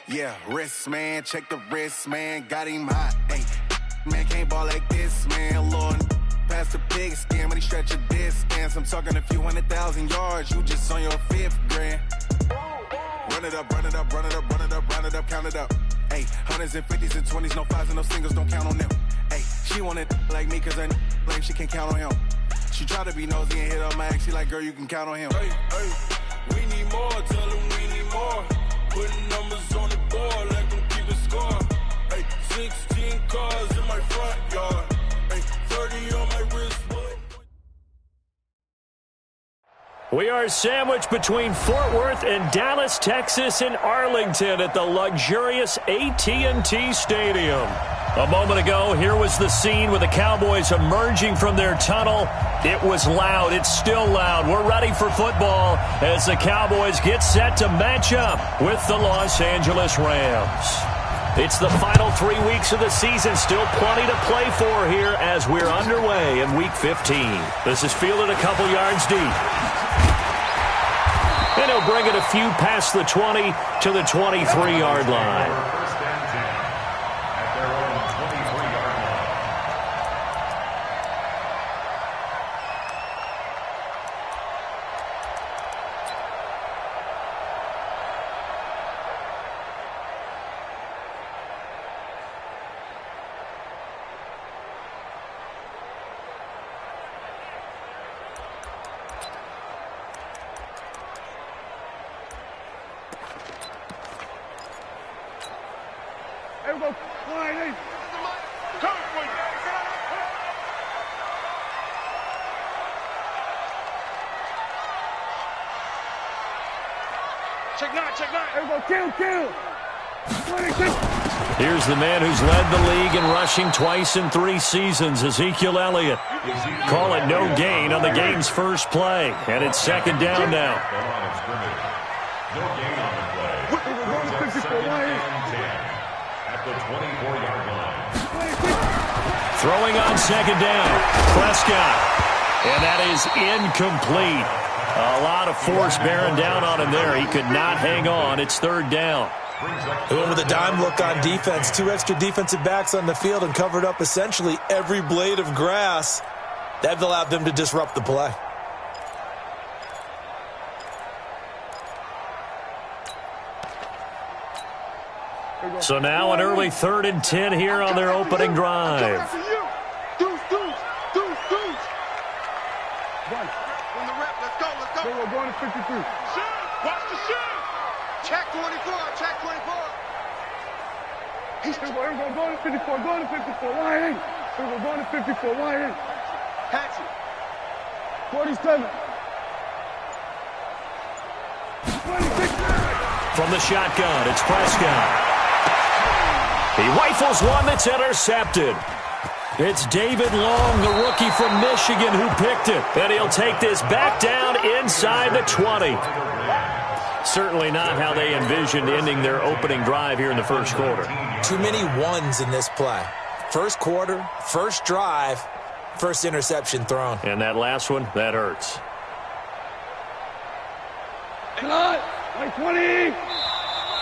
Yeah, wrist, man, check the wrist, man, got him hot. Hey, man, can't ball like this, man, Lord. Past the pig skin, but he stretch a distance. I'm talking a few 100,000 yards, you just on your 5th grand. Run it up, run it up, run it up, run it up, run it up, count it up. Hey, hundreds and 50s and 20s, no 5s and no singles, don't count on them. Hey, she want it like me, cause her blame, she can't count on him. She try to be nosy and hit up my ex, she like, girl, you can count on him. Hey, we need more, tell them we need more. Putting numbers on the board, let them keep it score. Hey, 16 cars in my front yard. Hey, 30 on my wrist. We are sandwiched between Fort Worth and Dallas, Texas, and Arlington at the luxurious AT&T Stadium. A moment ago, here was the scene with the Cowboys emerging from their tunnel. It was loud. It's still loud. We're ready for football as the Cowboys get set to match up with the Los Angeles Rams. It's the final 3 weeks of the season. Still plenty to play for here as we're underway in Week 15. This is fielded a couple yards deep. And he'll bring it a few past the 20 to the 23-yard line. Here's the man who's led the league in rushing twice in 3 seasons, Ezekiel Elliott. Call it no gain on the game's first play, and it's second down now. No gain on the play. At the 24-yard line. Throwing on second down, Prescott. And that is incomplete. A lot of force bearing down on him there. He could not hang on. It's third down. Doing with a dime look on defense. 2 extra defensive backs on the field and covered up essentially every blade of grass. That allowed them to disrupt the play. So now an early 3rd and 10 here on their opening drive. We're going to 53. Watch the shoot. Check 24. Check 24. He's going to 54. Going to 54. Wide in. We're going to 54. Wide in. Patch it. 47. 26. From the shotgun, it's Prescott. He rifles one that's intercepted. It's David Long, the rookie from Michigan, who picked it. And he'll take this back down inside the 20. Certainly not how they envisioned ending their opening drive here in the first quarter. Too many ones in this play. First quarter, first drive, first interception thrown. And that last one, that hurts. Cut! Like 20!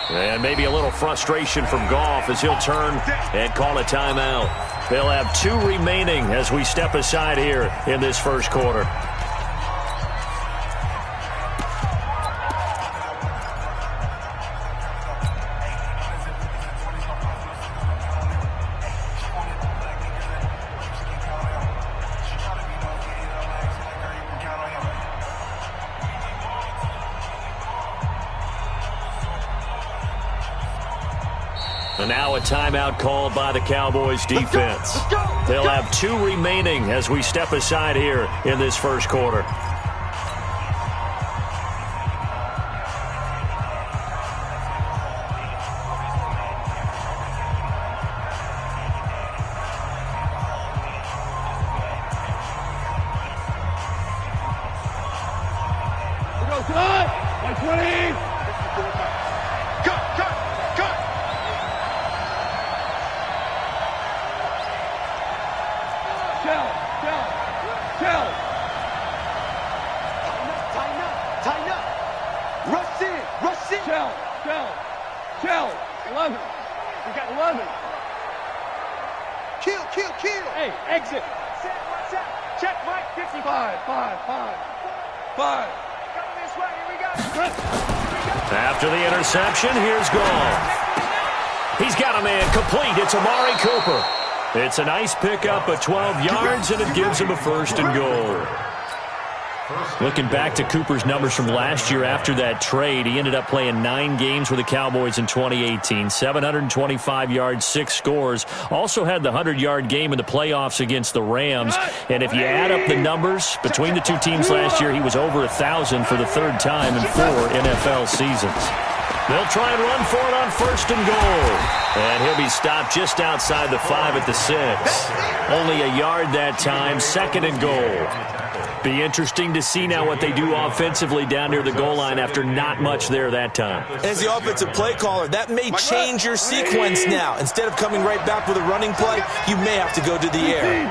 And maybe a little frustration from Goff as he'll turn and call a timeout. They'll have 2 remaining as we step aside here in this first quarter. And now a timeout called by the Cowboys defense. They'll have 2 remaining as we step aside here in this first quarter. Shell. 11. We got 11. Kill. Hey, exit. Check, Mike. 55. 5. Coming this way. Here we go. After the interception, here's Gall. He's got a man complete. It's Amari Cooper. It's a nice pickup of 12 yards, and it gives him a 1st and goal. Looking back to Cooper's numbers from last year after that trade, he ended up playing 9 games with the Cowboys in 2018, 725 yards, 6 scores. Also had the 100-yard game in the playoffs against the Rams. And if you add up the numbers between the two teams last year, he was over 1,000 for the 3rd time in 4 NFL seasons. They'll try and run for it on 1st and goal. And he'll be stopped just outside the 5 at the 6. Only a yard that time, 2nd and goal. Be interesting to see now what they do offensively down near the goal line after not much there that time. As the offensive play caller, that may change your sequence now. Instead of coming right back with a running play, you may have to go to the air.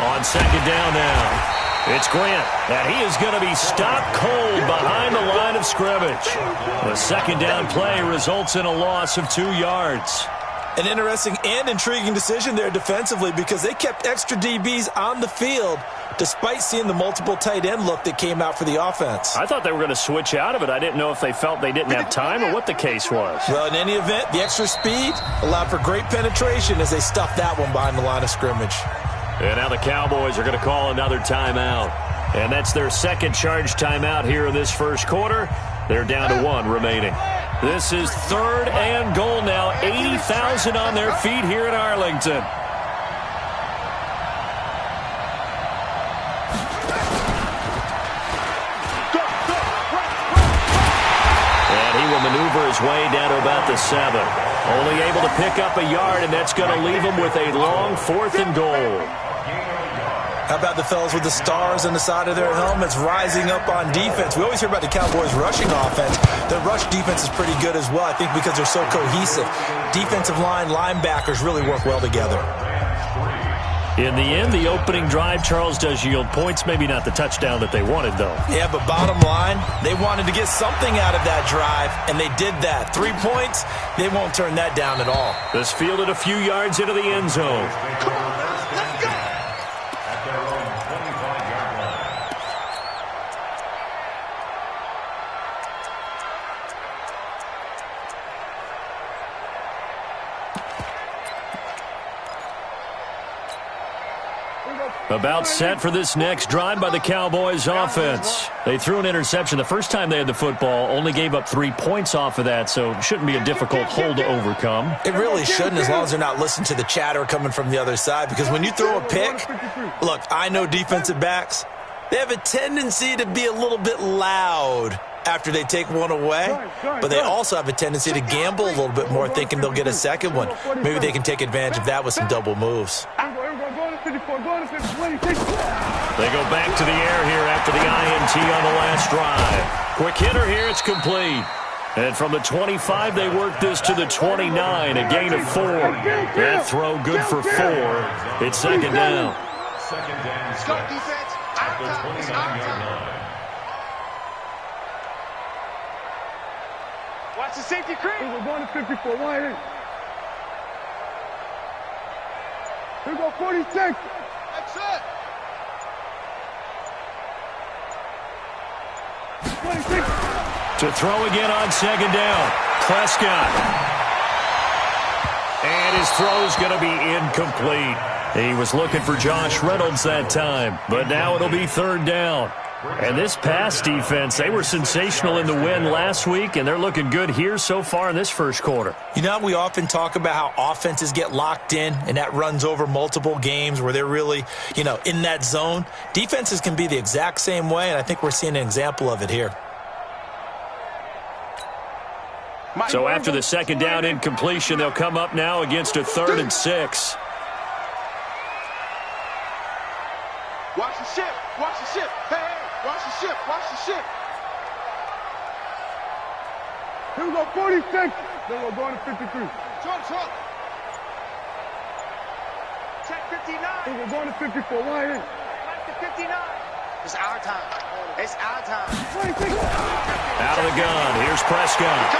On 2nd down now. It's Grant, and he is going to be stopped cold behind the line of scrimmage. The 2nd down play results in a loss of 2 yards. An interesting and intriguing decision there defensively because they kept extra DBs on the field despite seeing the multiple tight end look that came out for the offense. I thought they were going to switch out of it. I didn't know if they felt they didn't have time or what the case was. Well, in any event, the extra speed allowed for great penetration as they stuffed that one behind the line of scrimmage. And now the Cowboys are going to call another timeout. And that's their 2nd charge timeout here in this 1st quarter. They're down to 1 remaining. This is 3rd and goal now. 80,000 on their feet here in Arlington. And he will maneuver his way down to about the 7. Only able to pick up a yard, and that's going to leave him with a long 4th and goal. How about the fellas with the stars on the side of their helmets rising up on defense? We always hear about the Cowboys' rushing offense. Their rush defense is pretty good as well, I think, because they're so cohesive. Defensive line, linebackers really work well together. In the end, the opening drive, Charles, does yield points. Maybe not the touchdown that they wanted, though. Yeah, but bottom line, they wanted to get something out of that drive, and they did that. 3 points, they won't turn that down at all. This fielded a few yards into the end zone. Come on, let's go. At their own 25-yard line. About set for this next drive by the Cowboys offense. They threw an interception the first time they had the football, only gave up 3 points off of that, so it shouldn't be a difficult hole to overcome. It really shouldn't, as long as they're not listening to the chatter coming from the other side, because when you throw a pick, look, I know defensive backs, they have a tendency to be a little bit loud after they take one away, but they also have a tendency to gamble a little bit more, thinking they'll get a second one. Maybe they can take advantage of that with some double moves. They go back to the air here after the INT on the last drive. Quick hitter here, it's complete. And from the 25, they work this to the 29, a gain of 4. That throw good for 4. It's 2nd down. 2nd down stretch at the 29-yard line. Watch the safety creep. We're going to 54. Wide in. Here we go, 46. That's it. 26. To throw again on 2nd down. Prescott. And his throw's going to be incomplete. He was looking for Josh Reynolds that time, but now it'll be 3rd down. And this pass defense, they were sensational in the win last week, and they're looking good here so far in this 1st quarter. You know, we often talk about how offenses get locked in, and that runs over multiple games where they're really, in that zone. Defenses can be the exact same way, and I think we're seeing an example of it here. So after the 2nd down incompletion, they'll come up now against a 3rd and 6. Watch the ship. Watch the ship. Hey, watch the ship. Watch the ship. Here we go, 46. Then we're going to 53. Truck. Check 59. We're going to 54. Wide in. Back to 59. It's our time. It's our time. Out of the gun. Here's Prescott.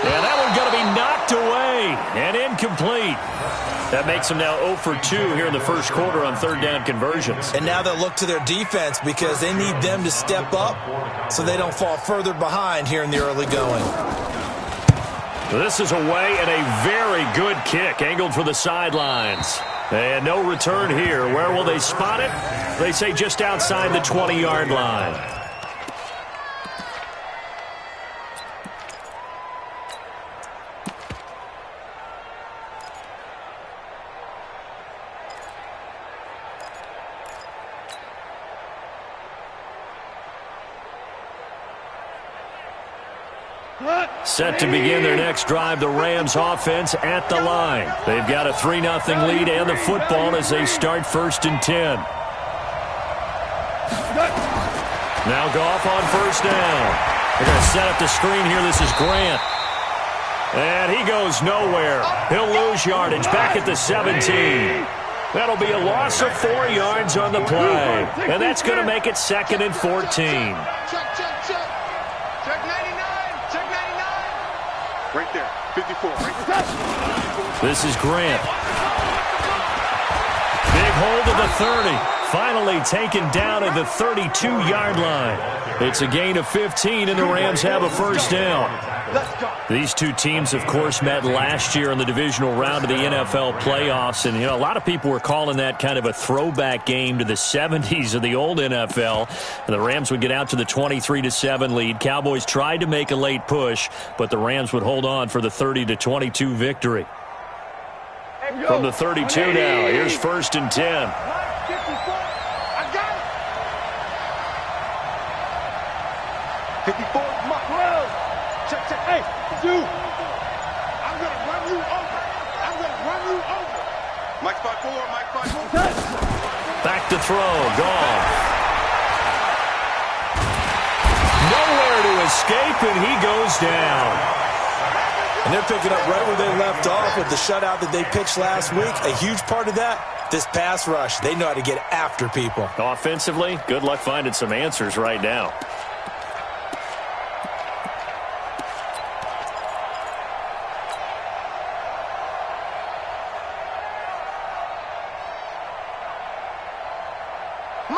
And that one's going to be knocked away and incomplete. That makes them now 0 for 2 here in the first quarter on third down conversions. And now they'll look to their defense because they need them to step up so they don't fall further behind here in the early going. This is away and a very good kick angled for the sidelines. And no return here. Where will they spot it? They say just outside the 20-yard line. Set to begin their next drive, the Rams offense at the line. They've got a 3-0 lead and the football as they start 1st and 10. Now Goff on 1st down. They're going to set up the screen here. This is Grant. And he goes nowhere. He'll lose yardage back at the 17. That'll be a loss of 4 yards on the play. And that's going to make it 2nd and 14. Right there, 54. Right there. This is Grant. Big hold of the 30. Finally taken down at the 32-yard line. It's a gain of 15, and the Rams have a 1st down. These two teams, of course, met last year in the divisional round of the NFL playoffs. And, you know, a lot of people were calling that kind of a throwback game to the 70s of the old NFL. And the Rams would get out to the 23-7 lead. Cowboys tried to make a late push, but the Rams would hold on for the 30-22 victory. From the 32 now, here's 1st and 10. Hey, dude, I'm going to run you over. I'm going to run you over. Mike 5-4, Mike 5-4. Back to throw, Goff. Nowhere to escape, and he goes down. And they're picking up right where they left off with the shutout that they pitched last week. A huge part of that, this pass rush. They know how to get after people. Offensively, good luck finding some answers right now.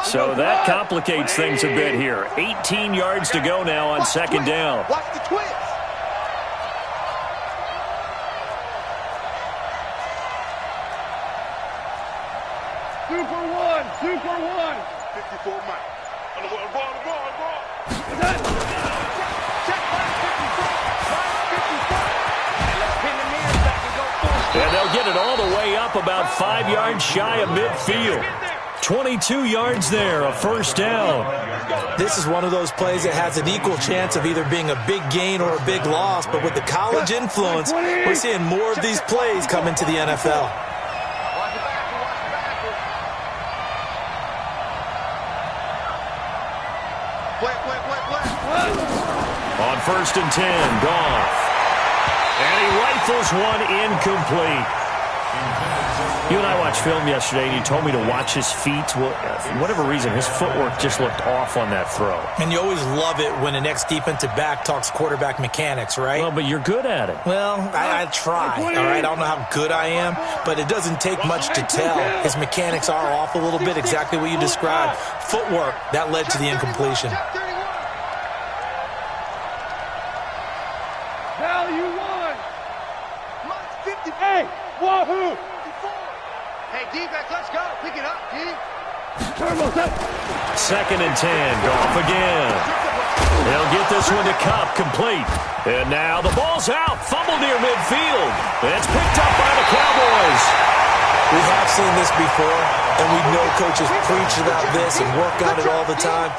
So that complicates things a bit here. 18 yards to go now on 2nd down. Watch the twist. Super one. 54 Mike. On the ball. And they'll get it all the way up about 5 yards shy of midfield. 22 yards there, a 1st down. This is one of those plays that has an equal chance of either being a big gain or a big loss, but with the college influence, we're seeing more of these plays come into the NFL. Play. On 1st and 10, Goff. And he rifles one incomplete. You and I watched film yesterday, and you told me to watch his feet. Well, for whatever reason, his footwork just looked off on that throw. And you always love it when an ex-defensive back talks quarterback mechanics, right? Well, but you're good at it. Well, I try, all right? I don't know how good I am, but it doesn't take much to tell. His mechanics are off a little bit, exactly what you described. Footwork, that led to the incompletion. Value one. Hey, wahoo. Hey, defense, let's go. Pick it up, D. 2nd and 10, Goff again. They'll get this one to Cup, complete. And now the ball's out, fumble near midfield. It's picked up by the Cowboys. We have seen this before, and we know coaches preach about this and work on it all the time.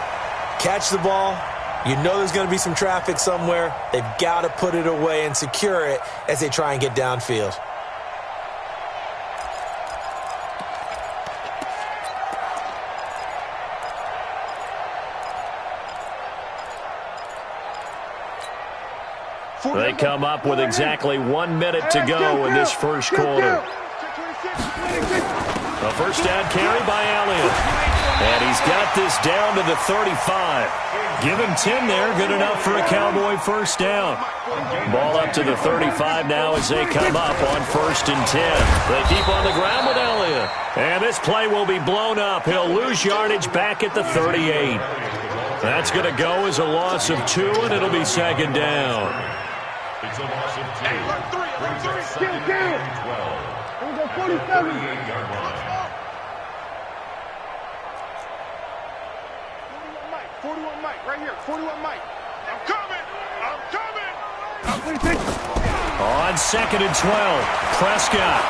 Catch the ball. You know there's going to be some traffic somewhere. They've got to put it away and secure it as they try and get downfield. They come up with exactly 1 minute to go in this first quarter. A first down carry by Elliott. And he's got this down to the 35. Give him 10 there. Good enough for a Cowboy first down. Ball up to the 35 now as they come up on 1st and 10. They keep on the ground with Elliott. And this play will be blown up. He'll lose yardage back at the 38. That's going to go as a loss of 2, and it'll be 2nd down. It's a loss of 2. Kill. Here we go, 47. 41 Mike, right here. 41 Mike. I'm coming. On 2nd and 12, Prescott.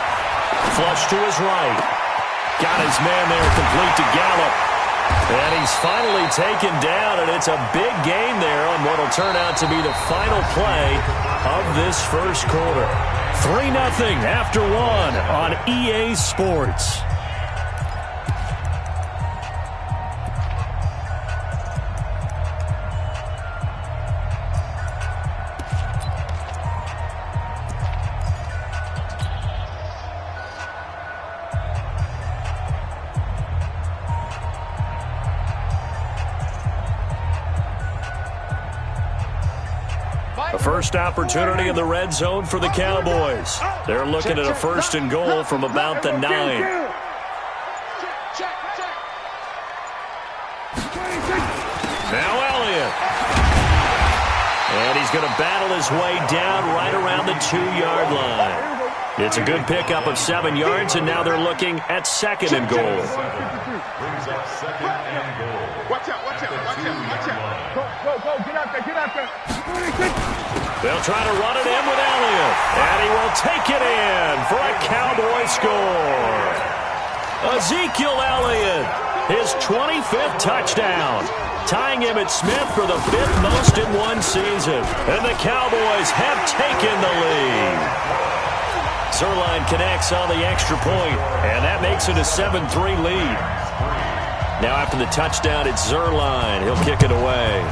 Flush to his right. Got his man there, complete to Gallup. And he's finally taken down, and it's a big gain there on what will turn out to be the final play of this first quarter. 3-0 after 1 on EA Sports. First opportunity in the red zone for the Cowboys. They're looking at a 1st and goal from about the 9. Now Elliott. And he's going to battle his way down right around the 2-yard line. It's a good pickup of 7 yards, and now they're looking at 2nd and goal. Brings up 2nd and goal. Watch out. Go, get out there. They'll try to run it in with Elliott, and he will take it in for a Cowboy score. Ezekiel Elliott, his 25th touchdown, tying him at Smith for the 5th most in one season. And the Cowboys have taken the lead. Zerline connects on the extra point, and that makes it a 7-3 lead. Now after the touchdown, it's Zerline. He'll kick it away.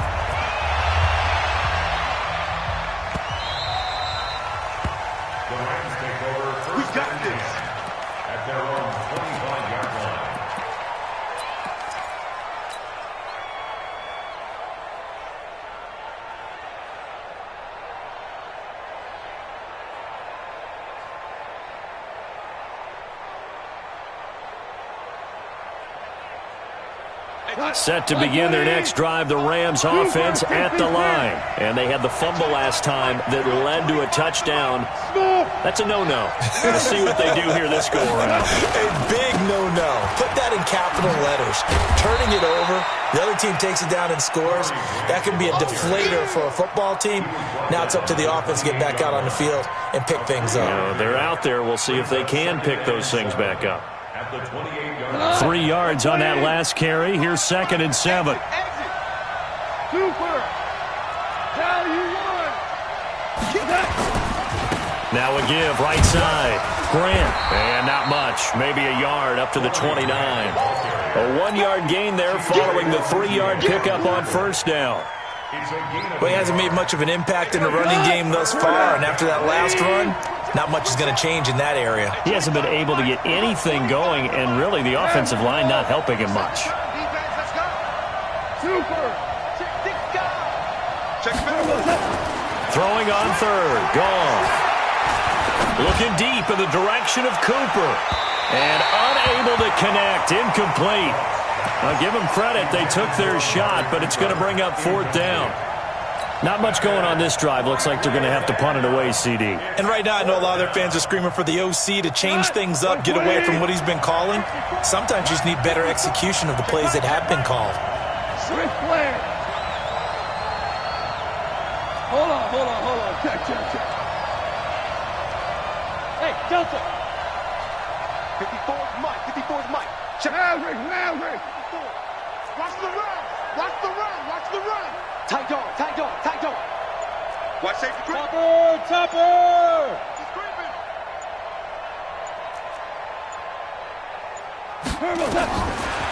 Set to begin their next drive, the Rams offense at the line. And they had the fumble last time that led to a touchdown. That's a no-no. Let's see what they do here this go-around. A big no-no. Put that in capital letters. Turning it over, the other team takes it down and scores. That can be a deflator for a football team. Now it's up to the offense to get back out on the field and pick things up. They're out there. We'll see if they can pick those things back up. At the 28-yard 3 yards on that last carry. Here's 2nd and 7. Super. Now you won. Now a give, right side. Grant. And not much. Maybe a yard up to the 29. A 1-yard gain there following the 3-yard pickup on 1st down. Well, he hasn't made much of an impact in the running game thus far, and after that last run, not much is going to change in that area. He hasn't been able to get anything going, and really the offensive line not helping him much. Throwing on 3rd. Gone. Looking deep in the direction of Cooper. And unable to connect. Incomplete. I'll give them credit. They took their shot, but it's going to bring up 4th down. Not much going on this drive. Looks like they're going to have to punt it away, CD. And right now, I know a lot of their fans are screaming for the OC to change things up, get away from what he's been calling. Sometimes you just need better execution of the plays that have been called. Switch play. Hold on. Check. Hey, Delta. 54's Mike. Check. Maverick. Watch the run. Tight dog. Watch safety quick. Topper. He's creeping.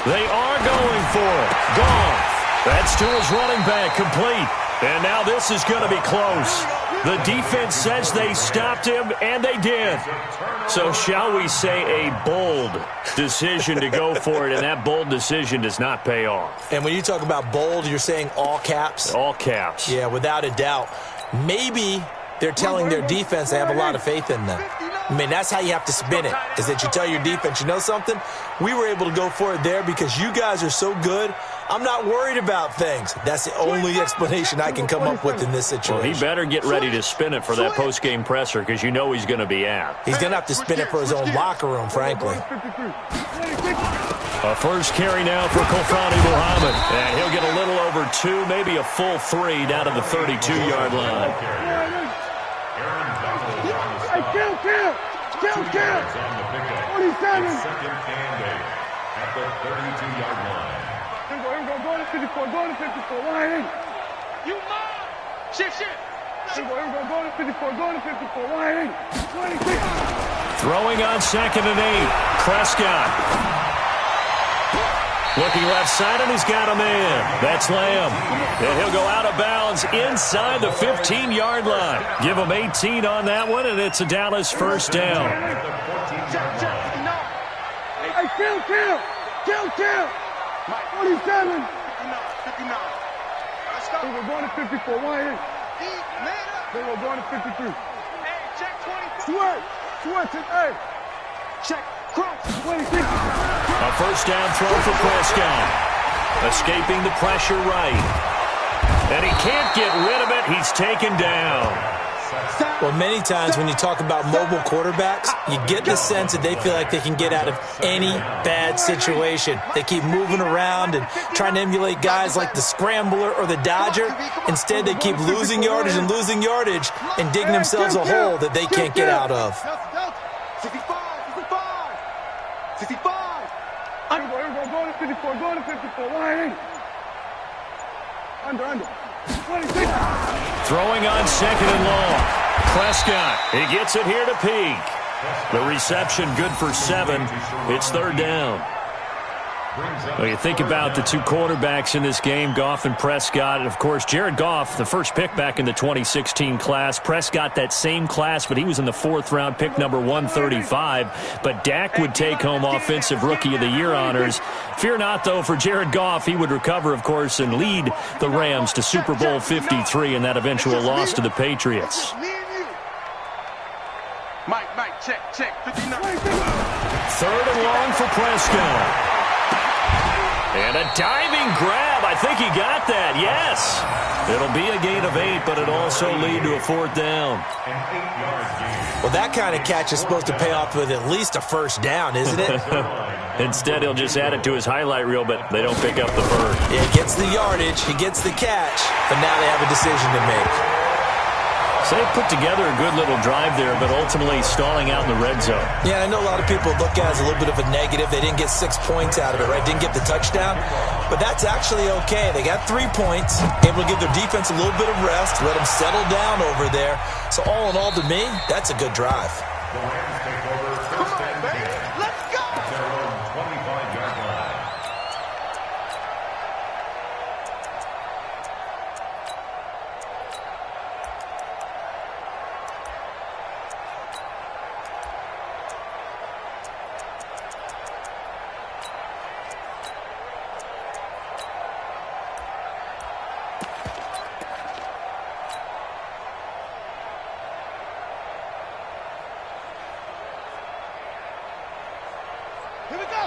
They are going for it. Gone. That's to his running back, complete. And now this is going to be close. The defense says they stopped him, and they did. So shall we say a bold decision to go for it, and that bold decision does not pay off. And when you talk about bold, you're saying all caps? All caps. Yeah, without a doubt. Maybe they're telling their defense they have a lot of faith in them. I mean, that's how you have to spin it, is that you tell your defense, you know something? We were able to go for it there because you guys are so good. I'm not worried about things. That's the only explanation I can come up with in this situation. Well, he better get ready to spin it for that post-game presser because you know he's going to be out. He's going to have to spin it for his own locker room, frankly. A first carry now for Kofani Muhammad. And he'll get a little over 2, maybe a full 3 down to the 32-yard line. Count! 47! Second and 8 at the 32-yard line. Here we go, go to 54, go to 54, line in. You mine! Shift! Here we go, go to 54, go to 54, line in. 26. Throwing on 2nd and 8. Prescott. Looking left side, and he's got a man. That's Lamb. And he'll go out of bounds inside the 15-yard line. Give him 18 on that one, and it's a Dallas first down. Hey, count! 47! 59. Let's go. Here we're going to 54, line in. Man up. Then we're going to 53. Hey, check 23. Switch it, hey. Check. Cross. 26. A first down throw for Prescott. Escaping the pressure right. And he can't get rid of it. He's taken down. Well, many times when you talk about mobile quarterbacks, you get the sense that they feel like they can get out of any bad situation. They keep moving around and trying to emulate guys like the Scrambler or the Dodger. Instead, they keep losing yardage and digging themselves a hole that they can't get out of. 65. Here we go, go to 54, line in. Under. 26. Throwing on 2nd and long. Prescott, he gets it here to Peak. The reception good for 7. It's 3rd down. Well, you think about the two quarterbacks in this game, Goff and Prescott. And, of course, Jared Goff, the first pick back in the 2016 class. Prescott, that same class, but he was in the 4th round, pick number 135. But Dak would take home Offensive Rookie of the Year honors. Fear not, though, for Jared Goff. He would recover, of course, and lead the Rams to Super Bowl 53 in that eventual loss to the Patriots. Mike, check. 59. 3rd and long for Prescott. And a diving grab. I think he got that. Yes. It'll be a gain of 8, but it'll also lead to a 4th down. Well, that kind of catch is supposed to pay off with at least a first down, isn't it? Instead, he'll just add it to his highlight reel, but they don't pick up the first. Yeah, he gets the yardage, he gets the catch, but now they have a decision to make. So they put together a good little drive there, but ultimately stalling out in the red zone. Yeah, I know a lot of people look at it as a little bit of a negative. They didn't get 6 points out of it, right? Didn't get the touchdown. But that's actually okay. They got 3 points, able to give their defense a little bit of rest, let them settle down over there. So all in all, to me, that's a good drive. The Rams take over first and 10. Let's go. Their own 25-yard line.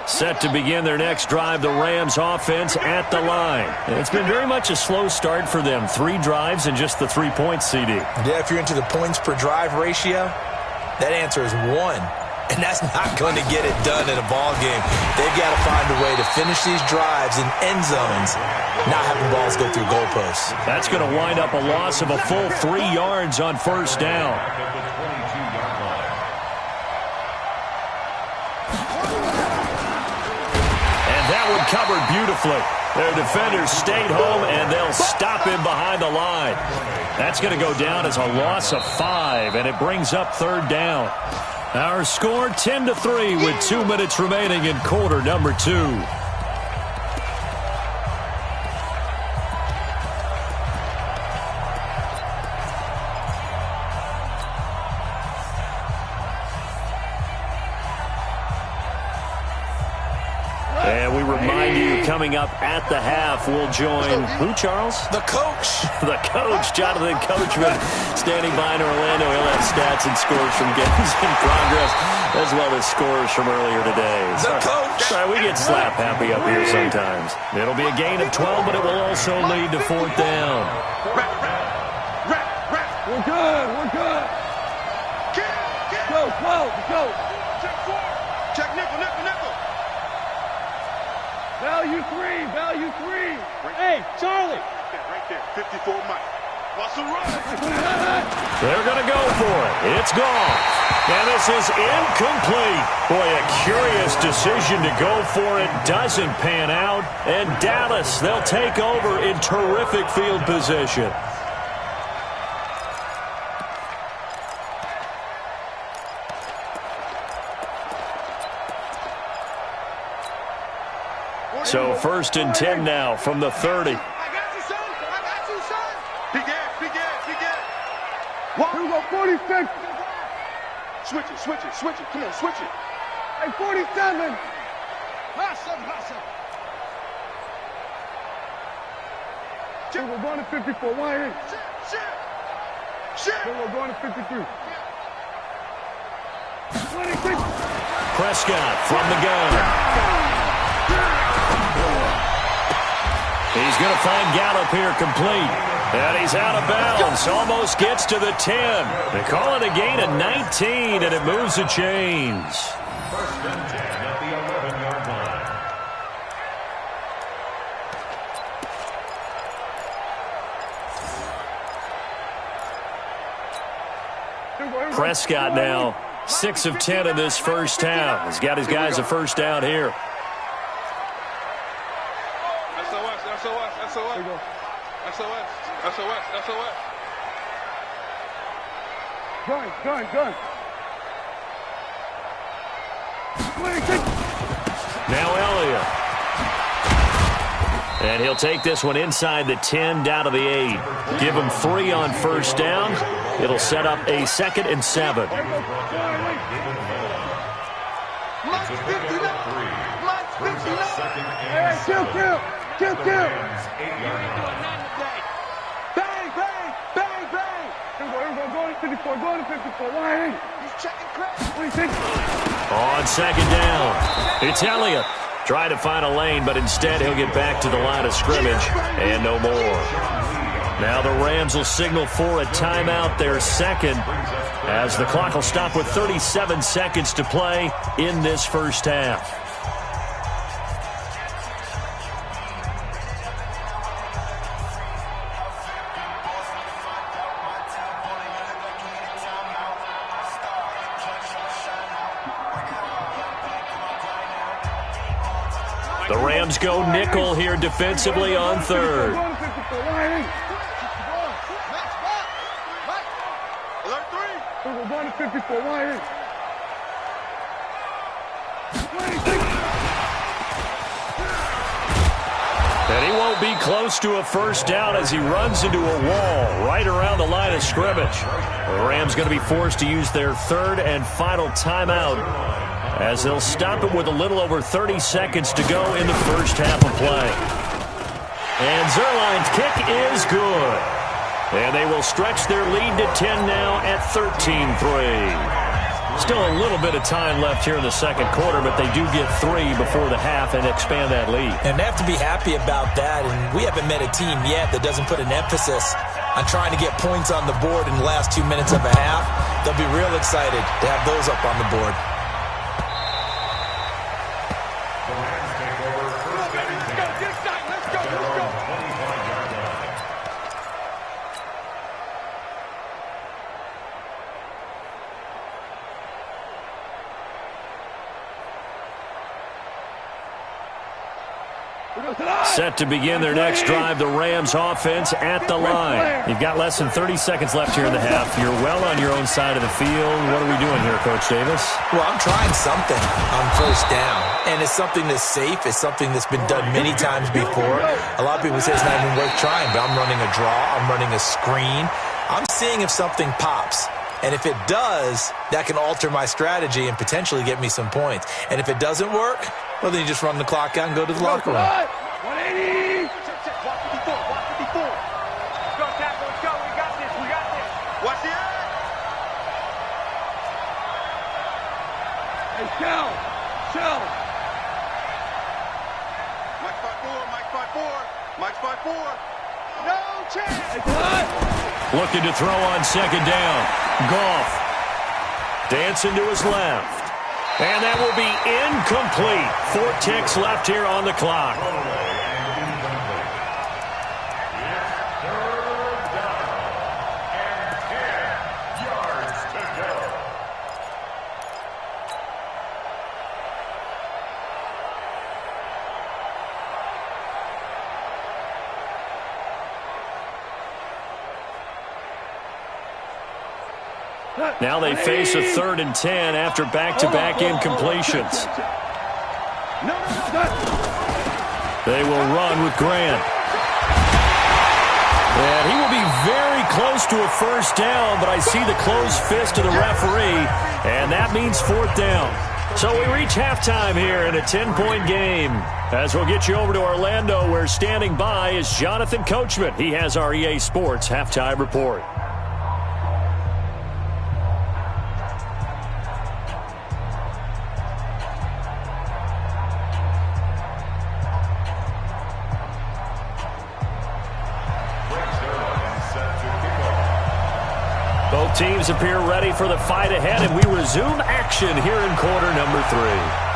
Set to begin their next drive, the Rams offense at the line. And it's been very much a slow start for them. 3 drives and just the 3 points, CD. Yeah, if you're into the points per drive ratio, that answer is 1. And that's not going to get it done in a ball game. They've got to find a way to finish these drives in end zones, not having balls go through goalposts. That's going to wind up a loss of a full 3 yards on first down. Covered beautifully. Their defenders stayed home, and they'll stop him behind the line. That's going to go down as a loss of 5, and it brings up 3rd down. Our score 10-3 with 2 minutes remaining in quarter number 2. And we remind you, coming up at the half, we'll join who, Charles? The coach. The coach, Jonathan Coachman, standing by in Orlando. He'll have stats and scores from games in progress, as well as scores from earlier today. The coach. Sorry, we get slap happy up here sometimes. It'll be a gain of 12, but it will also lead to 4th down. We're good. We're good. Go. Check 4. Check nickel. Value three. Hey, Charlie. Right there. 54 Mike. Muscle run. They're going to go for it. It's gone. And this is incomplete. Boy, a curious decision to go for it. Doesn't pan out. And Dallas, they'll take over in terrific field position. So 1st and 10 now from the 30. I got you, son. Big ass. Here we go, 46. Switch it. Come on, switch it. Hey, 47. Hustle. Here we're going to 54. Why ain't? Shit. Here we're going to 53. 26. Prescott from the gun. He's going to find Gallup here complete. And he's out of bounds. Almost gets to the 10. They call it a gain of 19, and it moves the chains. 1st and 10 at the 11-yard line. Prescott now 6 of 10 in this first half. He's got his guys a first down here. SOS. Gun. 26. Now Elliott. And he'll take this one inside the 10 down to the 8. Give him 3 on first down. It'll set up a 2nd and 7. Kill. Go to 54. Why ain't? He's checking crack. 26. On 2nd down, it's Elliott. Try to find a lane, but instead he'll get back to the line of scrimmage and no more. Now the Rams will signal for a timeout, their 2nd, as the clock will stop with 37 seconds to play in this first half. The Rams go nickel here defensively on 3rd. We're going to 54. Why ain't? And he won't be close to a first down as he runs into a wall right around the line of scrimmage. The Rams going to be forced to use their 3rd and final timeout, as they'll stop it with a little over 30 seconds to go in the first half of play. And Zerline's kick is good. And they will stretch their lead to 10 now at 13-3. Still a little bit of time left here in the second quarter, but they do get 3 before the half and expand that lead. And they have to be happy about that. And we haven't met a team yet that doesn't put an emphasis on trying to get points on the board in the last 2 minutes of a half. They'll be real excited to have those up on the board. Set to begin their next drive, the Rams offense at the line. You've got less than 30 seconds left here in the half. You're well on your own side of the field. What are we doing here, Coach Davis? Well, I'm trying something on first down, and it's something that's safe. It's something that's been done many times before. A lot of people say it's not even worth trying, but I'm running a draw. I'm running a screen. I'm seeing if something pops. And if it does, that can alter my strategy and potentially get me some points. And if it doesn't work, well, then you just run the clock out and go to the locker room. 180. Check. Watch 54. Watch 54. Let's go, tackle. Let's go. We got this. We got this. Watch the eye. Hey, Shell. Mike 5-4. Mike 5-4. Mike 5-4. No chance. Hey, cut. Looking to throw on second down. Goff dancing to his left. And that will be incomplete. 4 ticks left here on the clock. Now they face a 3rd and 10 after back-to-back incompletions. They will run with Grant. And he will be very close to a first down, but I see the closed fist of the referee, and that means 4th down. So we reach halftime here in a 10-point game. As we'll get you over to Orlando, where standing by is Jonathan Coachman. He has our EA Sports halftime report. Both teams appear ready for the fight ahead, and we resume action here in quarter number 3.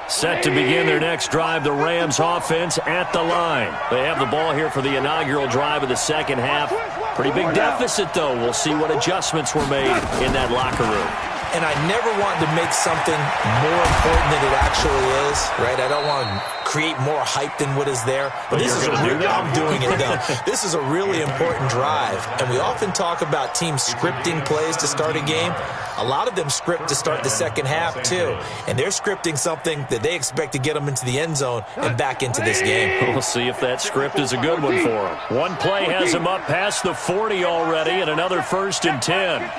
Set to begin their next drive, the Rams offense at the line. They have the ball here for the inaugural drive of the second half. Pretty big deficit, though. We'll see what adjustments were made in that locker room. And I never want to make something more important than it actually is, right? I don't want to create more hype than what is there. But this is I'm doing it, though. This is a really important drive. And we often talk about teams scripting plays to start a game. A lot of them script to start the second half, too. And they're scripting something that they expect to get them into the end zone and back into this game. We'll see if that script is a good one for them. One play has them up past the 40 already, and another 1st and 10.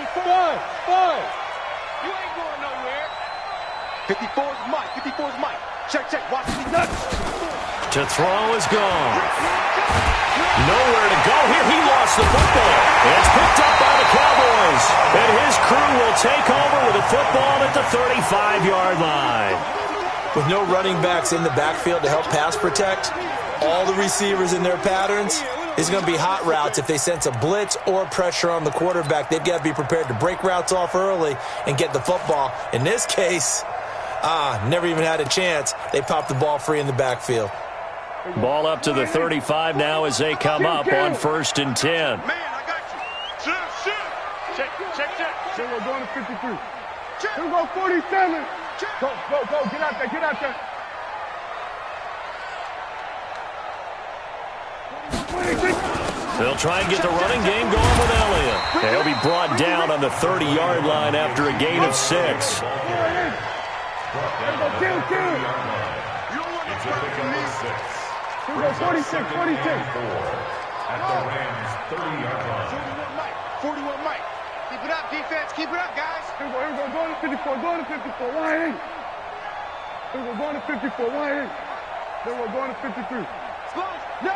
54's Mike. 54's Mike. Check. Watch these nuts. To throw is gone. Nowhere to go here. He lost the football. It's picked up by the Cowboys. And his crew will take over with a football at the 35-yard line. With no running backs in the backfield to help pass protect, all the receivers in their patterns, it's going to be hot routes. If they sense a blitz or pressure on the quarterback, they've got to be prepared to break routes off early and get the football. In this case, never even had a chance. They popped the ball free in the backfield. Ball up to the 35 now as they come up on 1st and 10. Man, I got you. Shoot. Check. Then we're going to 53. Here we go, 47. Go. Get out there. 26. They'll try and get the running game going with Elliott. They'll be brought down on the 30-yard line after a gain of 6. Kill. It's a pick up of 6. Here we go, 46. At the Rams' 30-yard line. 41 Mike. Keep it up, defense. Keep it up, guys. Here we go. Going to 54. Wide in. Here we go. Going to 54. Wide in. Then we're going to 53. No.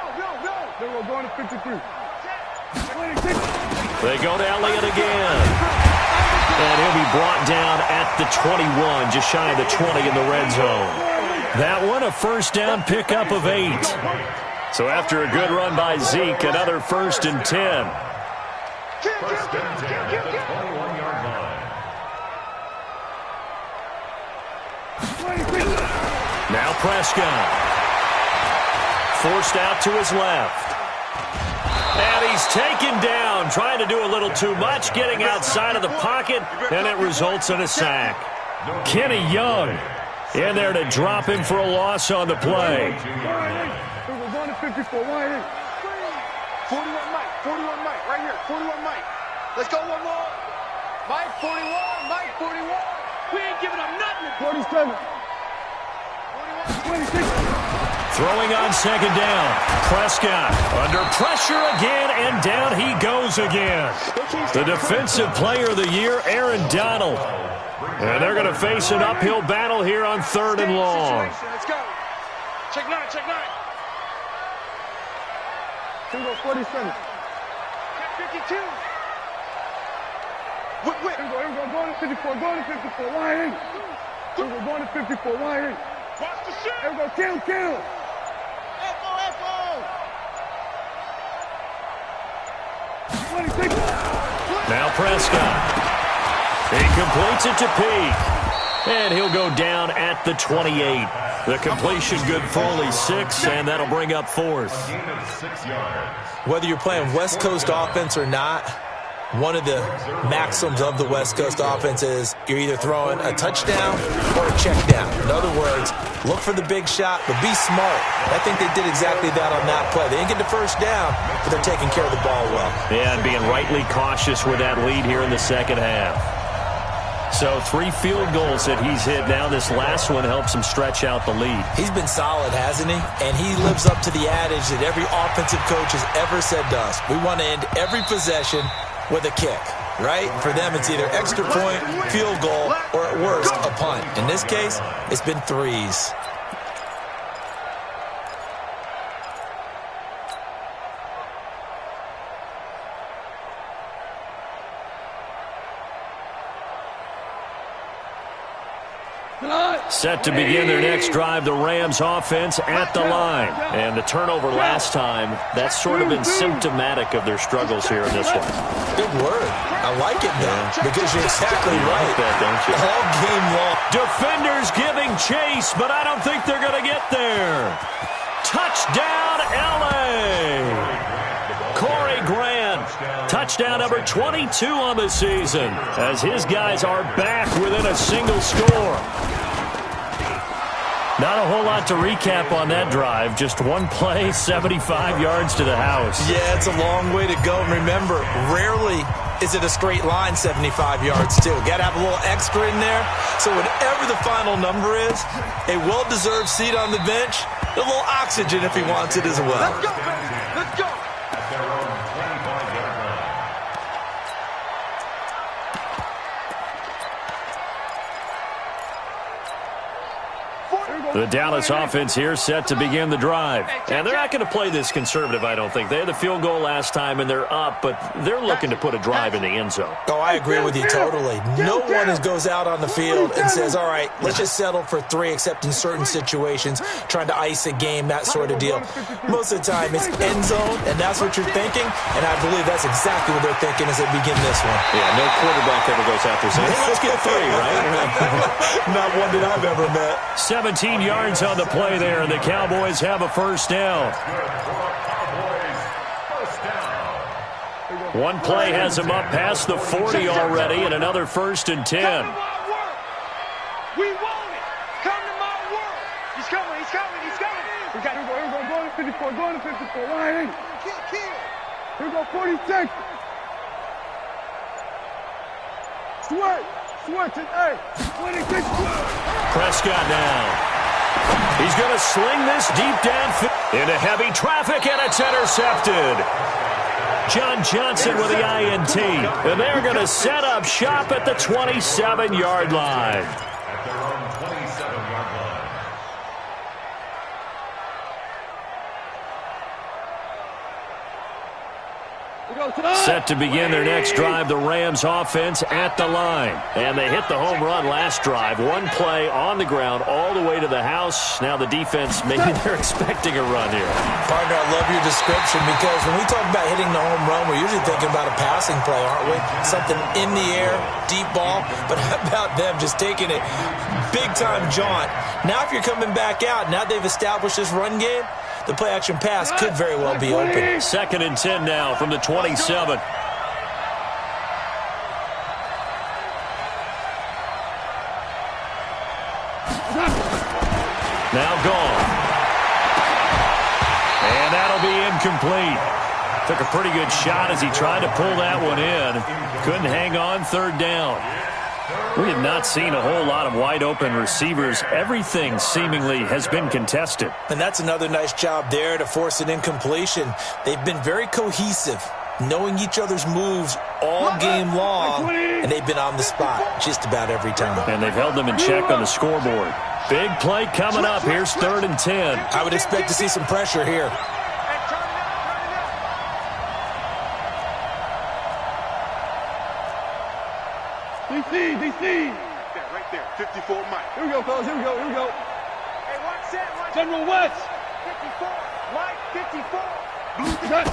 Then we're going to 53. 26. They go to Elliott again. And he'll be brought down at the 21, just shy of the 20 in the red zone. That one, a 1st down pickup of 8. So after a good run by Zeke, another 1st and 10. 1st and 10 at the 21-yard line. Now Prescott. Forced out to his left. And he's taken down, trying to do a little too much, getting outside of the pocket, and it results in a sack. Kenny Young in there to drop him for a loss on the play. We're going to 54. 41 Mike. 41 Mike. Right here. 41 Mike. Let's go one more. Mike 41. Mike 41. We ain't giving up nothing. 47. 41. 26. Throwing on second down. Prescott under pressure again, and down he goes again. The defensive player of the year, Aaron Donald. And they're going to face an uphill battle here on 3rd and long. Let's go. Check 9. Check 9. 47. Check 52. Whip. Here we go. Going to 54. Going to 54. Wide in. Here we go. Going to 54. Wide in. Watch the shit. Here we go. Kill. F.O. 26. Now Prescott. He completes it to Peak. And he'll go down at the 28. The completion good for only 6, and that'll bring up 4th. Whether you're playing West Coast offense or not, one of the maxims of the West Coast offense is you're either throwing a touchdown or a check down. In other words, look for the big shot, but be smart. I think they did exactly that on that play. They didn't get the first down, but they're taking care of the ball well. Yeah, and being rightly cautious with that lead here in the second half. So 3 field goals that he's hit now. This last one helps him stretch out the lead. He's been solid, hasn't he? And he lives up to the adage that every offensive coach has ever said to us. We want to end every possession with a kick, right? For them, it's either extra point, field goal, or at worst, a punt. In this case, it's been 3s. Set to begin their next drive, the Rams offense at the line. And the turnover last time, that's sort of been symptomatic of their struggles here in this one. Good word. I like it, though, because you're exactly right. Like that, don't you? All game long. Defenders giving chase, but I don't think they're going to get there. Touchdown, L.A. Corey Grant, touchdown number 22 on the season, as his guys are back within a single score. Not a whole lot to recap on that drive. Just one play, 75 yards to the house. Yeah, it's a long way to go. And remember, rarely is it a straight line 75 yards, too. Got to have a little extra in there. So whatever the final number is, a well-deserved seat on the bench, a little oxygen if he wants it as well. Let's go, baby. Let's go. The Dallas offense here set to begin the drive. And they're not going to play this conservative, I don't think. They had the field goal last time, and they're up, but they're looking to put a drive in the end zone. Oh, I agree with you totally. No one goes out on the field and says, all right, let's just settle for 3, except in certain situations, trying to ice a game, that sort of deal. Most of the time, it's end zone, and that's what you're thinking, and I believe that's exactly what they're thinking as they begin this one. Yeah, no quarterback ever goes out there saying, hey, let's get 3, right? Not one that I've ever met. 17 yards on the play there, and the Cowboys have a first down. One play has them up past the 40 already, and another 1st and 10. We want it. Come to my world. He's coming. We got to go. Going to 54. Going to 54. Wide in. Kill. Here we go, 46. Switch it. Hey, 26. Prescott now. He's going to sling this deep downfield into heavy traffic, and it's intercepted. John Johnson with the INT. And they're going to set up shop at the 27-yard line. Set to begin their next drive, the Rams offense at the line. And they hit the home run last drive. One play on the ground all the way to the house. Now the defense, maybe they're expecting a run here. Partner, I love your description, because when we talk about hitting the home run, we're usually thinking about a passing play, aren't we? Something in the air, deep ball. But how about them just taking it big-time jaunt? Now if you're coming back out, now they've established this run game, the play-action pass could very well be open. 2nd and 10 now from the 27. incomplete. Took a pretty good shot as he tried to pull that one in. Couldn't hang on third down. We have not seen a whole lot of wide-open receivers. Everything seemingly has been contested. And that's another nice job there to force an incompletion. They've been very cohesive, knowing each other's moves all game long, and they've been on the spot just about every time. And they've held them in check on the scoreboard. Big play coming up. Here's 3rd and 10. I would expect to see some pressure here. DC. Right there. 54 Mike. Here we go, fellas. Here we go. Hey, watch that. General West. 54. Mike, 54. Blue cut.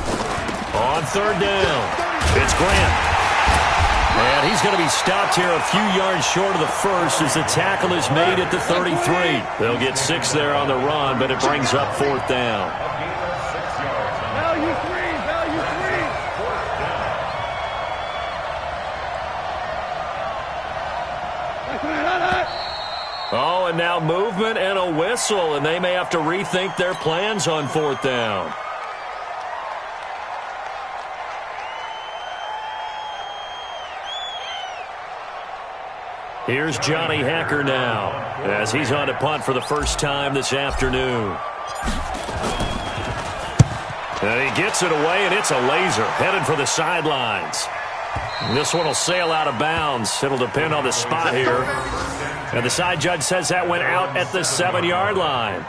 On 3rd down, it's Grant. And he's going to be stopped here a few yards short of the first as the tackle is made at the 33. They'll get 6 there on the run, but it brings up 4th down. Value 3. Oh, and now movement and a whistle, and they may have to rethink their plans on 4th down. Here's Johnny Hacker now as he's on to punt for the first time this afternoon. And he gets it away, and it's a laser headed for the sidelines. This one will sail out of bounds. It'll depend on the spot here. And the side judge says that went out at the 7-yard line.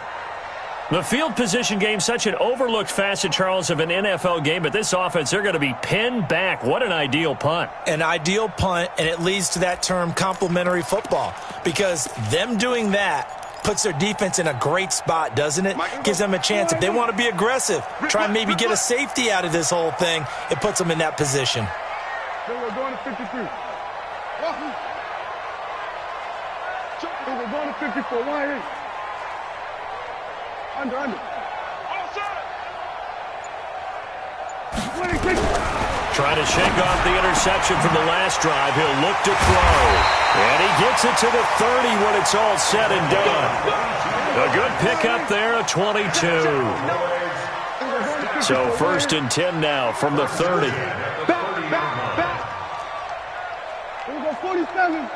The field position game, such an overlooked facet, Charles, of an NFL game, but this offense, they're going to be pinned back. What an ideal punt. An ideal punt, and it leads to that term complementary football, because them doing that puts their defense in a great spot, doesn't it? Gives them a chance. If they want to be aggressive, try and maybe get a safety out of this whole thing, it puts them in that position. We're going to 53. We're going to 54. Why? Under. Trying to shake off the interception from the last drive. He'll look to throw. And he gets it to the 30 when it's all said and done. A good pickup there, a 22. So 1st and 10 now from the 30. Back. Here we go, 47.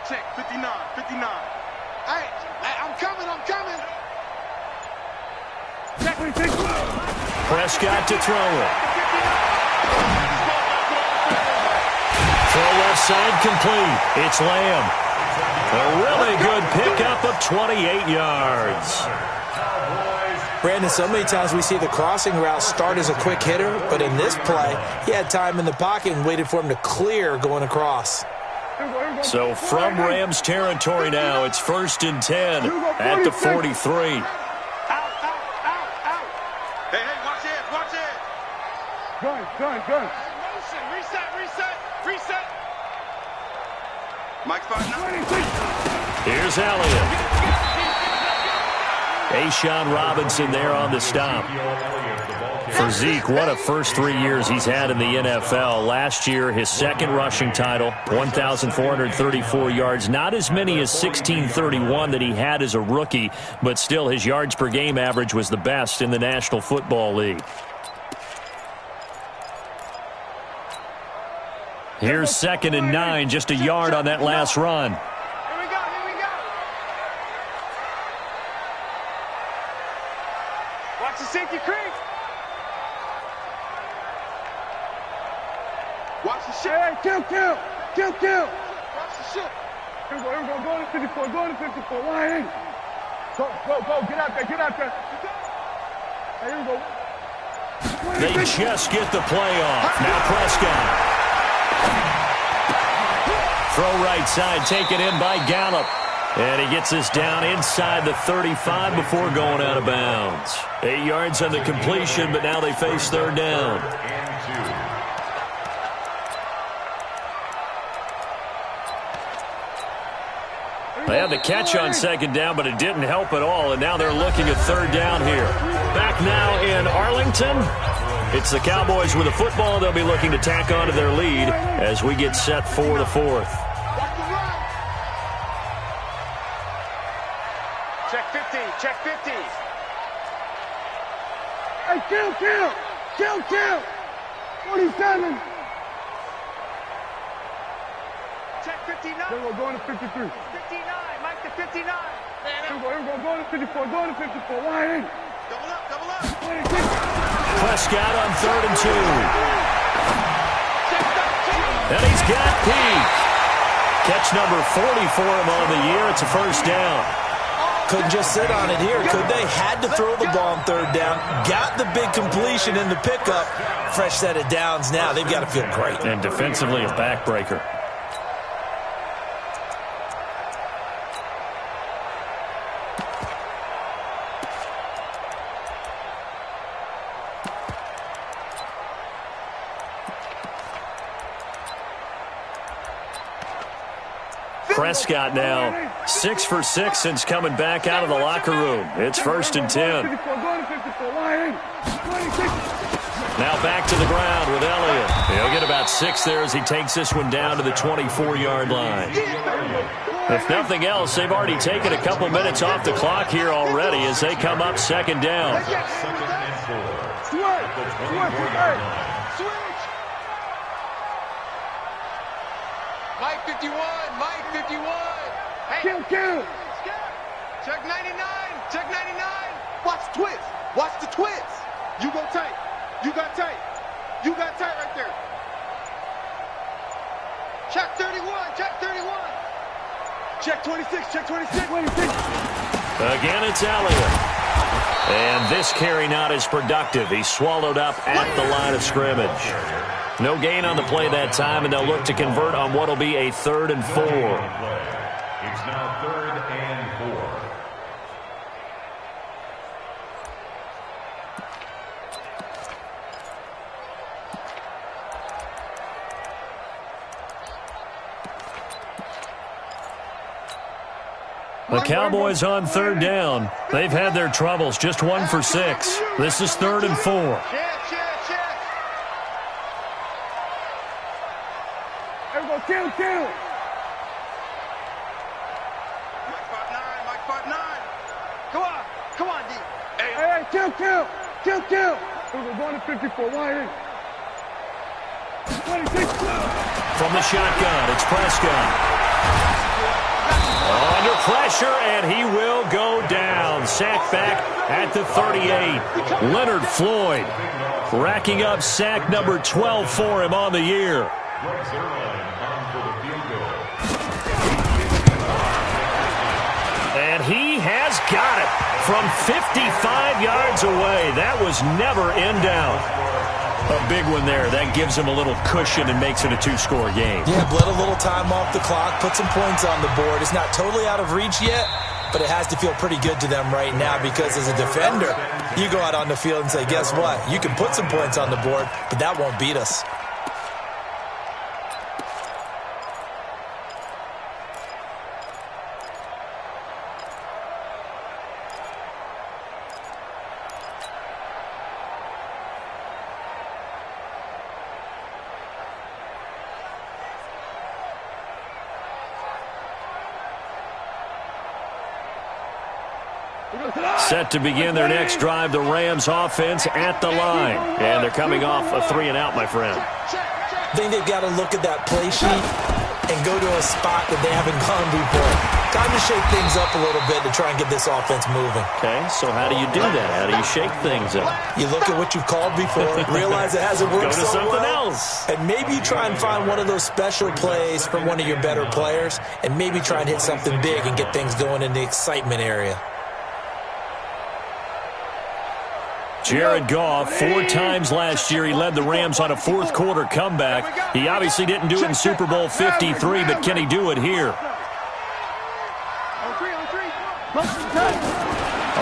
Check. 59. Hey, I'm coming. Prescott to throw it. Throw left side complete. It's Lamb. A really good pickup of 28 yards. Brandon, so many times we see the crossing route start as a quick hitter, but in this play, he had time in the pocket and waited for him to clear going across. So from Rams territory now, it's 1st and 10 at the 43. Hey, watch it. Gun. Motion. Reset. Mike 5-9. Here's Elliott. Ashawn Robinson there on the stop. For Zeke, what a first 3 years he's had in the NFL. Last year, his 2nd rushing title, 1,434 yards. Not as many as 1,631 that he had as a rookie, but still his yards per game average was the best in the National Football League. Here's 2nd and 9, just a yard on that last run. Here we go. Watch the safety creep. Watch the shit. Hey, kill. Watch the shit. Here we go. Going to 54. Why? Go. Get out there. Hey, here we go. They just get the play off. Now Prescott. Throw right side, taken in by Gallup. And he gets this down inside the 35 before going out of bounds. 8 yards on the completion, but now they face 3rd down. They had the catch on 2nd down, but it didn't help at all, and now they're looking at 3rd down here. Back now in Arlington. It's the Cowboys with the football. They'll be looking to tack on to their lead as we get set for the 4th. Check 50. Hey, kill! 47. Check 59. Here we go, going to 53. 59, Mike to 59. Here we go, going to 54, going to 54. Wide in. Double up. 26. Prescott on 3rd and 2. And he's got Pete. Catch number 40 for him on the year. It's a first down. Couldn't just sit on it here, could they? Had to throw the ball on 3rd down. Got the big completion in the pickup. Fresh set of downs now. They've got to feel great. And defensively, a backbreaker. Prescott now 6 for 6 since coming back out of the locker room. It's 1st and 10. Now back to the ground with Elliott. He'll get about 6 there as he takes this one down to the 24-yard line. If nothing else, they've already taken a couple minutes off the clock here already as they come up 2nd down. Mike 51. Hey. Kill. Check 99. Watch the twist. You go tight. You got tight right there. Check 31. Check 26. Again, it's Elliott. And this carry not as productive. He's swallowed up at the line of scrimmage. No gain on the play that time, and they'll look to convert on what will be a 3rd and 4. It's now 3rd and 4. The Cowboys on 3rd down. They've had their troubles, just 1 for 6. This is 3rd and 4. Kill. Mike 59. Come on, D. Hey, kill. Here we go, going to 54. Wide in. 26. From the shotgun, it's Prescott. Under pressure, and he will go down. Sack back at the 38. Leonard Floyd racking up sack number 12 for him on the year. And he has got it from 55 yards away. That was never in doubt. A big one there. That gives him a little cushion and makes it a 2-score game. Yeah, bled a little time off the clock, put some points on the board. It's not totally out of reach yet, but it has to feel pretty good to them right now because as a defender, you go out on the field and say, guess what? You can put some points on the board, but that won't beat us. Set to begin their next drive, the Rams offense at the line. And they're coming off a 3-and-out, my friend. I think they've got to look at that play sheet and go to a spot that they haven't gone before. Time to shake things up a little bit to try and get this offense moving. Okay, so how do you do that? How do you shake things up? You look at what you've called before, realize it hasn't worked Go to so something well, else. and maybe you try and find one of those special plays from one of your better players, and maybe try and hit something big and get things going in the excitement area. Jared Goff, 4 times last year, he led the Rams on a fourth-quarter comeback. He obviously didn't do it in Super Bowl 53, but can he do it here?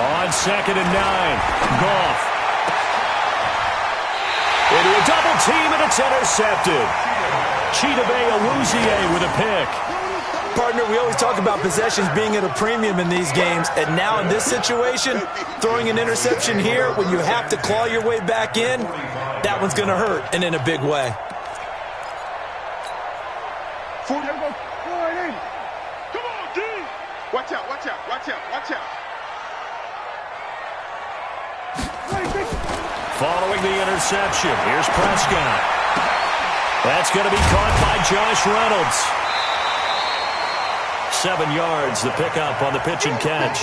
On 2nd and 9, Goff. Into a double team, and it's intercepted. Chidobe Awuzie with a pick. Partner, we always talk about possessions being at a premium in these games, and now in this situation, throwing an interception here when you have to claw your way back in, that one's going to hurt, and in a big way. Come on, D! Watch out. 26. following the interception. Here's Prescott. That's going to be caught by Josh Reynolds. 7 yards, the pickup on the pitch and catch.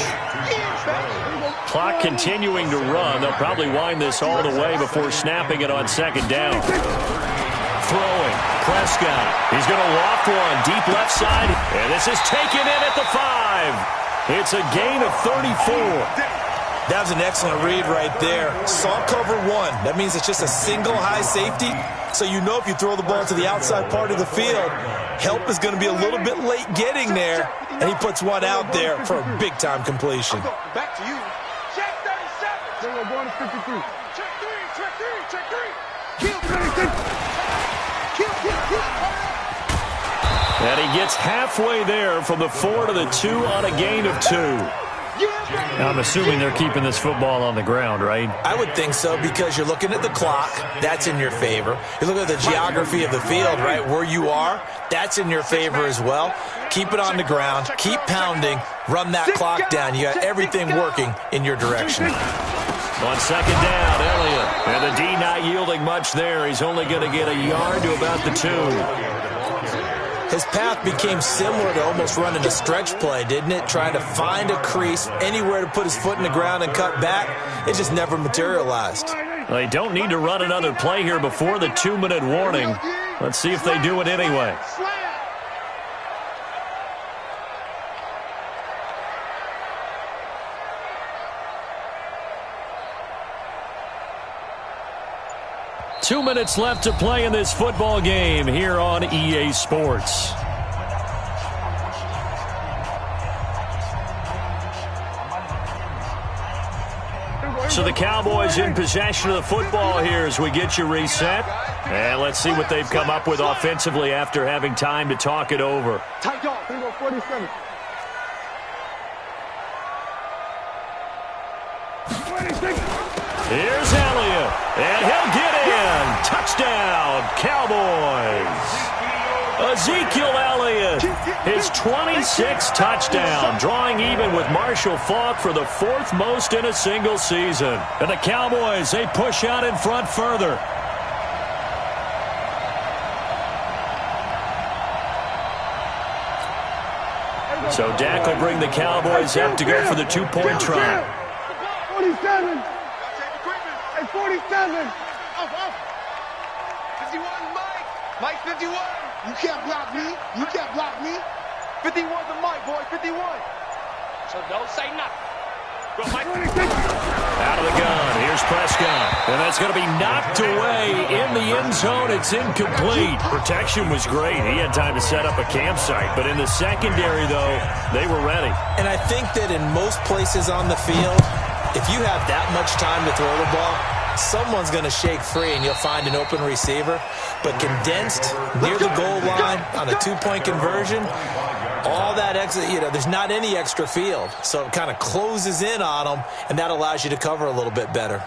Clock continuing to run. They'll probably wind this all the way before snapping it on second down. Throwing, Prescott. He's going to loft one deep left side. And this is taken in at the 5. It's a gain of 34. That was an excellent read right there. Saw cover 1. That means it's just a single high safety. So you know if you throw the ball to the outside part of the field, help is going to be a little bit late getting there. And he puts one out there for a big-time completion. Back to you. Check 37. They're going to 53. Check 3, check 3, check 3. Kill 36. Kill. And he gets halfway there from the 4 to the 2 on a gain of 2. I'm assuming they're keeping this football on the ground, right? I would think so, because you're looking at the clock. That's in your favor. You look at the geography of the field, right? Where you are, that's in your favor as well. Keep it on the ground. Keep pounding. Run that clock down. You got everything working in your direction. On second down, Elliott. And the D not yielding much there. He's only going to get a yard to about the 2. His path became similar to almost running a stretch play, didn't it? Trying to find a crease, anywhere to put his foot in the ground and cut back. It just never materialized. They don't need to run another play here before the 2-minute warning. Let's see if they do it anyway. 2 minutes left to play in this football game here on EA Sports. So the Cowboys in possession of the football here as we get you reset. And let's see what they've come up with offensively after having time to talk it over. Tight dog, 47. 26. Here's Elliott, and he'll get in. Touchdown, Cowboys. Ezekiel Elliott, his 26th touchdown, drawing even with Marshall Faulk for the 4th most in a single season. And the Cowboys, they push out in front further. So Dak will bring the Cowboys up to go for the 2-point try. 47. Hey, 47. 51, Mike. Mike, 51. You can't block me. You can't block me. 51 to Mike, boy. 51. So don't say nothing. Go, Mike. Out of the gun. Here's Prescott. And that's going to be knocked away in the end zone. It's incomplete. Protection was great. He had time to set up a campsite. But in the secondary, though, they were ready. And I think that in most places on the field, if you have that much time to throw the ball, someone's going to shake free and you'll find an open receiver. But condensed near the goal line on a 2-point conversion, all that extra, there's not any extra field. So it kind of closes in on them, and that allows you to cover a little bit better.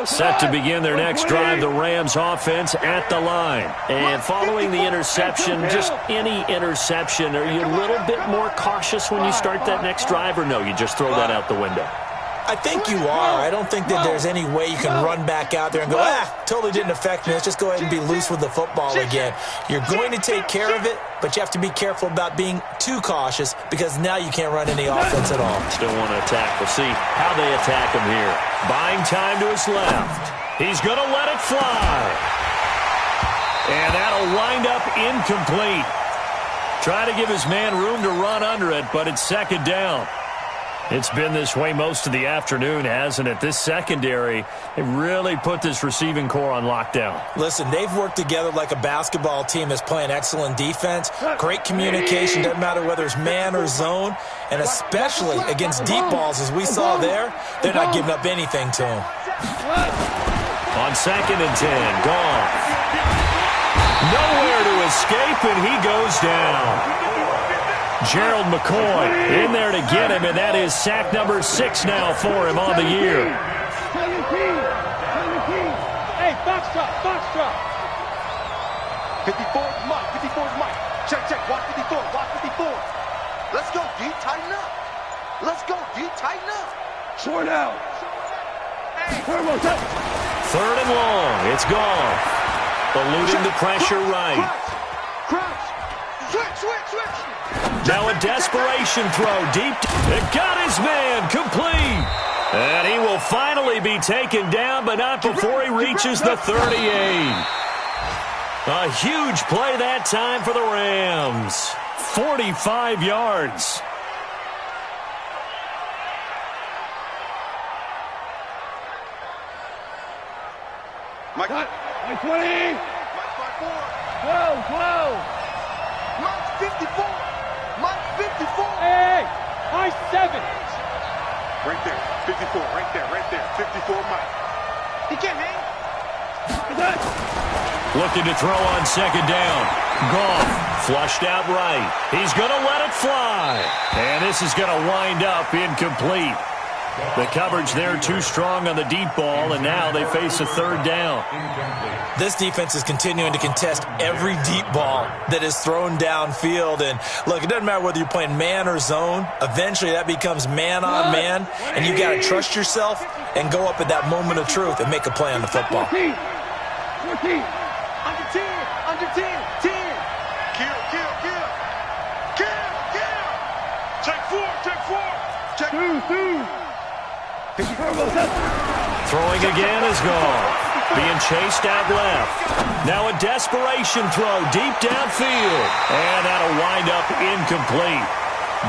Set to begin their next drive, the Rams offense at the line. And following the interception, just any interception, are you a little bit more cautious when you start that next drive, or no, you just throw that out the window? I think you are. I don't think that there's any way you can run back out there and go, totally didn't affect me. Let's just go ahead and be loose with the football again. You're going to take care of it, but you have to be careful about being too cautious because now you can't run any offense at all. Still want to attack. We'll see how they attack him here. Buying time to his left. He's going to let it fly. And that'll wind up incomplete. Try to give his man room to run under it, but it's second down. It's been this way most of the afternoon, hasn't it? This secondary, they really put this receiving core on lockdown. Listen, they've worked together like a basketball team that's playing excellent defense. Great communication, doesn't matter whether it's man or zone. And especially against deep balls, as we saw there, they're not giving up anything to them. On 2nd and 10, Goff. Nowhere to escape, and he goes down. Gerald McCoy in there to get him, and that is sack number 6 now for him on the year. 17. Hey, box drop. 54's Mike. 54's Mike. Check, check. Watch 54. Watch 54. Let's go, D. Tighten up. Let's go, D. Tighten up. Short out. Third and long. It's gone. Eluding the pressure right. Crouch. Switch. Now a desperation throw deep. It got his man complete. And he will finally be taken down, but not before he reaches the 38. A huge play that time for the Rams. 45 yards. Mike 20. Mike 54. 12. Mike 54. Mike 54. Hey, Mike 7. Right there. 54. Right there. 54 Mike. He can't hang. Looking to throw on second down. Goff flushed out right. He's going to let it fly. And this is going to wind up incomplete. The coverage there too strong on the deep ball, and now they face a third down. This defense is continuing to contest every deep ball that is thrown downfield. And look, it doesn't matter whether you're playing man or zone. Eventually that becomes man on man, and you got to trust yourself and go up at that moment of truth and make a play on the football. 14. Under 10. 10. Kill. Check 4. Check 2. Throwing again is gone. Being chased out left. Now a desperation throw deep downfield. And that'll wind up incomplete.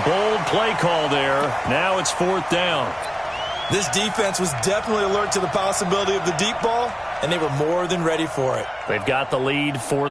Bold play call there. Now it's fourth down. This defense was definitely alert to the possibility of the deep ball, and they were more than ready for it. They've got the lead, fourth.